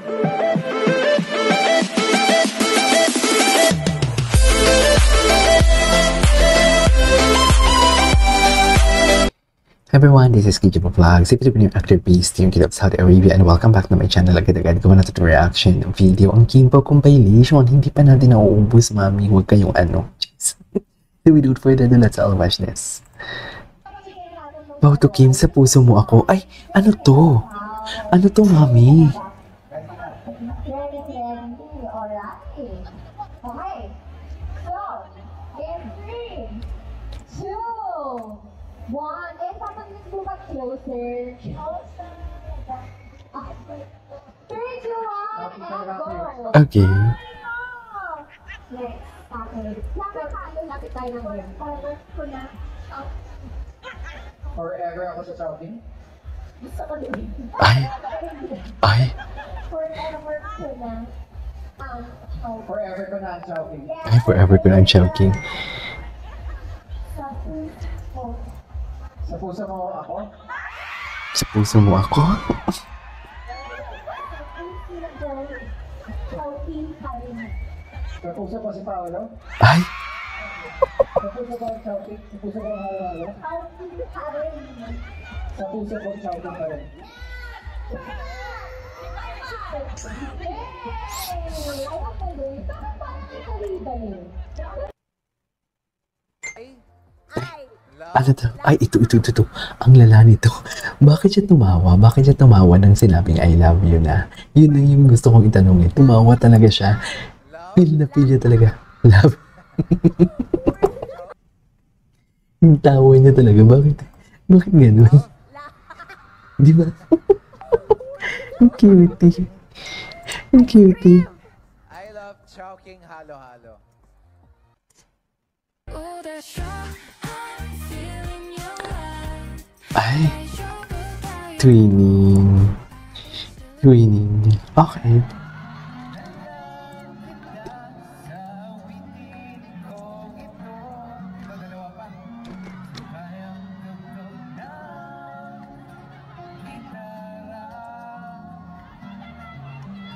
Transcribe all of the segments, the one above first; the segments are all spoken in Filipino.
Everyone, this is Kijabo Vlogs, a Filipino actor based in Kidab, Saudi Arabia, and welcome back to my channel. Agad-agad gawa natin reaction video ang Kimpo compilation. Hindi pa natin nauubos, mami. Huwag kayong ano. Jeez. So without further ado, let's all watch this. Bow to Kim, sa puso mo ako. Ay, ano to? Ano to, mami? Closer. 3, 2, 1, go! Okay. Next, okay. Lapit tayo ng ngayon. Forever ko na. Forever ako sa shopping? Gusto ko din. Ay. Forever ko na. Forever ko na ang shopping. Ay, forever ko na ang choking. Sa puso mo ako? Sa puso mo ako? Sa puso ko si Paolo? Ay! Sa puso ko ang shopping? Sa puso ko ang halo-halo? Sa puso ko ang shopping pa rin. Ano to? Ay, ito. Ang lala nito. Bakit siya tumawa? Bakit siya tumawa nang sinabing I love you na? Yun na yung gusto kong itanong eh. Tumawa talaga siya. Feel niya talaga. Love. Yung tawa niya talaga. Bakit ganun? Di ba? Ang cutie. Ang cutie. I love choking halo-halo. Ay, twinning. Okay.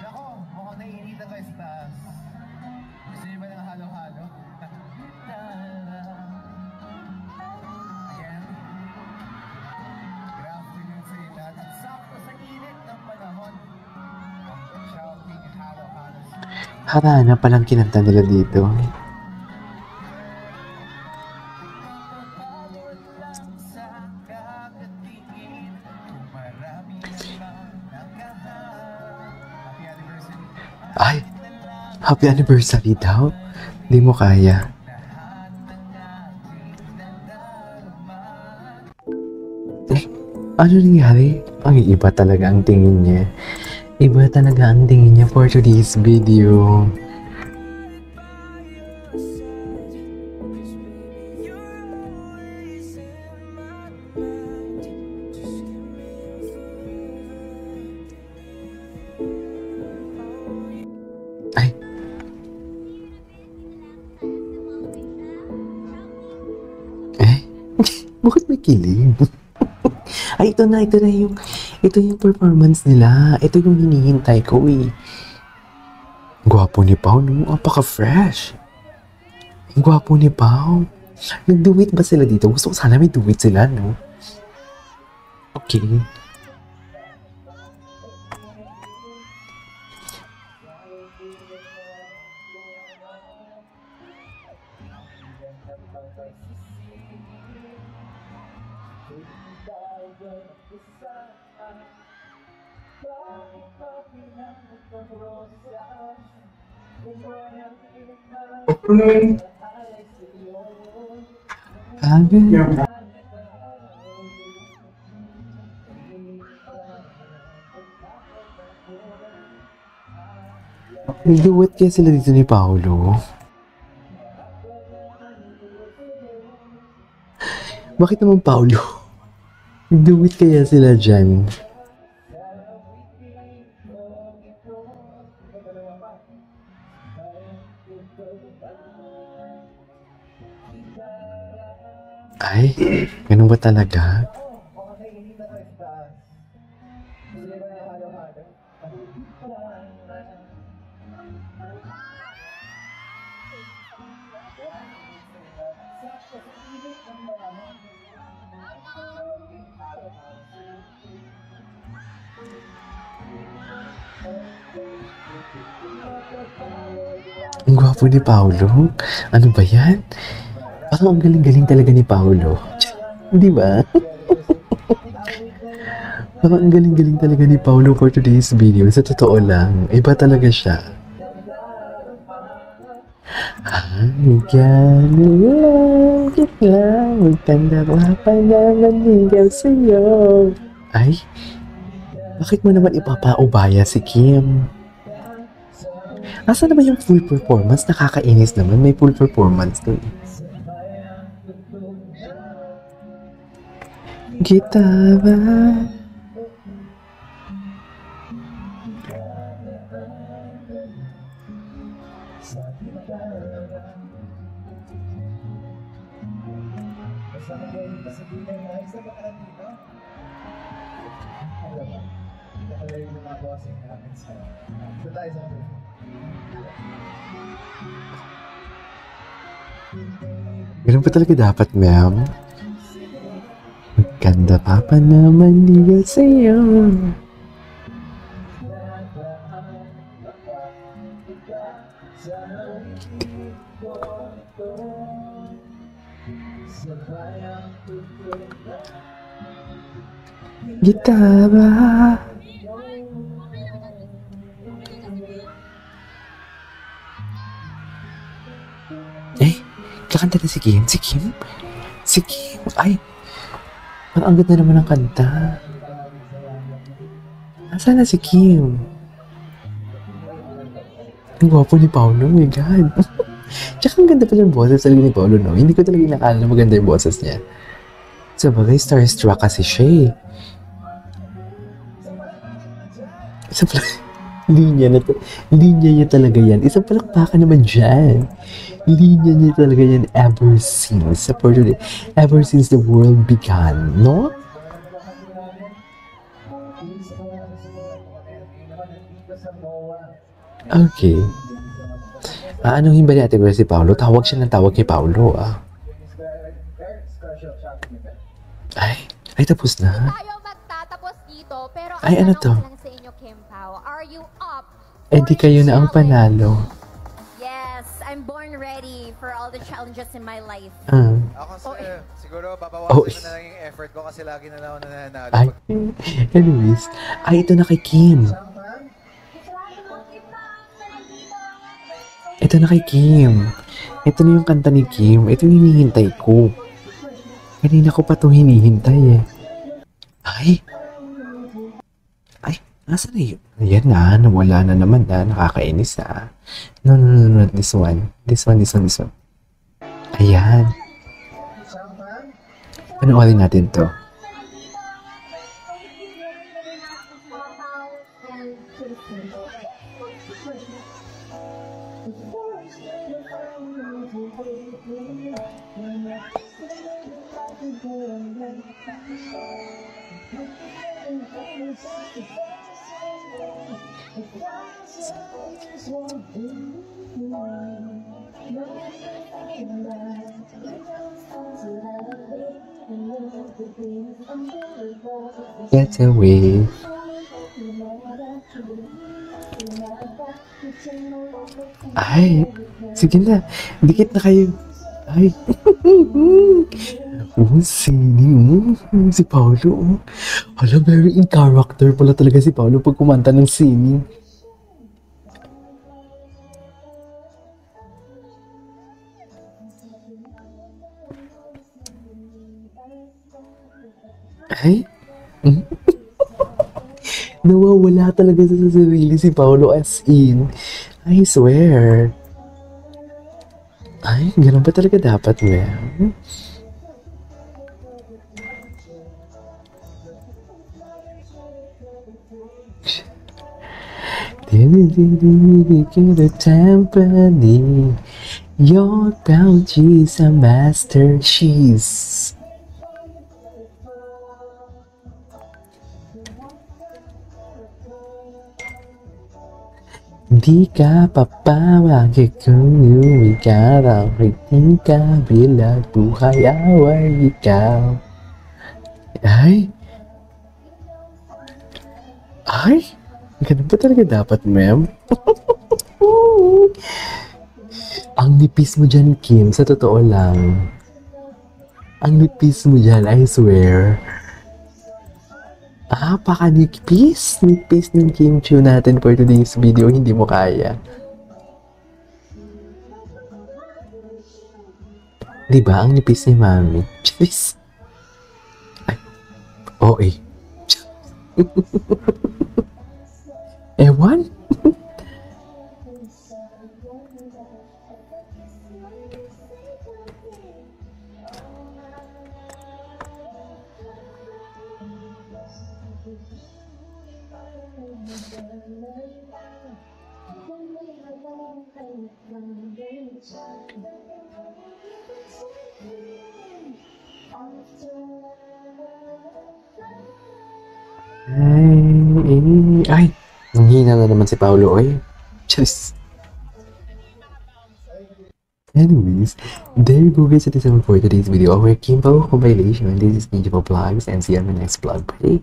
Nako, mukhang naiinitan kayo sa taas. Gusto niyo ba ng halo-halo? Again. Good afternoon sa inyo lahat. At sakto sa init ng panahon. Shouting halo-halo. Harana palang kinanta nila dito. Ay, happy anniversary daw. Di mo kaya. Eh, ano nangyari? Ang iba talaga ang tingin niya. Iba talaga ang tingin niya for today's video. Ay. Bakit may kilig? Ay, ito na yung performance nila. Ito yung hinihintay ko eh. Gwapo ni Pao, no? Apaka-fresh. Gwapo ni Pao. Nag-duet ba sila dito? Gusto ko sana may duet sila, no? Okay. Nag-duet kaya sila dito ni Paolo. Bakit naman Paolo? Nag-duet kaya sila dyan. Ay, ganun ba talaga? Ang gwapo ni Paolo. Ano ba yan? Parang ang galing-galing talaga ni Paolo. Di ba? Parang ang galing-galing talaga ni Paolo for today's video. Sa totoo lang, iba talaga siya. Ay, gano'n lang, magtanda pa naman ligaw sa'yo. Ay, bakit mo naman ipapaubaya si Kim? Asa naman yung full performance? Nakakainis naman. May full performance dun. Gitara. Ganun pa talaga dapat, ma'am. Maganda pa naman ligaw sa'yo. Gitara. Kakanta na si Kim? Si Kim? Si Kim? Ay! Parang ang ganda naman ng kanta. Nasaan na si Kim? Ang gwapo ni Paolo, oh my God. Tsaka ang ganda pa yung boses talaga ni Paolo, no? Hindi ko talaga inakala na maganda yung boses niya. Sa bagay, starstruck kasi siya eh. Linya niya talaga yan. Isang palakpakan naman dyan. Linya niya talaga yan ever since the world began, no? Okay. Anuhin ba ni Ate Grace si Paolo? Tawag siya ng tawag kay Paolo, ah. Ay, tapos na. Tayo magtatapos dito, pero Ay, ano to? lang sa inyo, Kim Pao. Are you up? Eh di kayo na ang panalo. Yes, I'm born ready for all the challenges in my life. Ako siguro babawasan ko na lang yung effort ko kasi lagi na lang ako nananalo. Ay, anyways. Ay, ito na kay Kim. Ito na kay Kim. Ito na yung kanta ni Kim. Ito yung hinihintay ko. Kanina ko pa ito hinihintay eh. Ay, nasa na yun? Ayan na, nawala na naman na. Nakakainis na. No. This one. Ayan. Panoorin natin to. Get away. Ay, sige na. Dikit na kayo. Ay. Sining. Si Paolo. Hala, very in character pala talaga si Paolo pag kumanta ng sining. Ay. Nawawala talaga sa sarili si Paolo as in. I swear. Ay, ganun ba talaga dapat, ma'am? The Timpani, your bounties a master cheese. Di ka papawag kung ikaw hindi ka bilang buhay away ikaw. Ay! Ay! Ganun ba talaga dapat, ma'am? Ang nipis mo dyan, Kim. Sa totoo lang. Ang nipis mo dyan, I swear. Paka-nipis. Nipis ng Kim Chiu natin for today's video. Hindi mo kaya. Diba? Ang nipis ni Mami. Jeez. Ay. Oh, eh. Ewan? Ay, ang hina na naman si Paolo, oy. Charis. Anyways, there you go guys, it is all for today's video. Our Kimpo compilation. This is Ninja Vlogs and see you on my next vlog. Bye.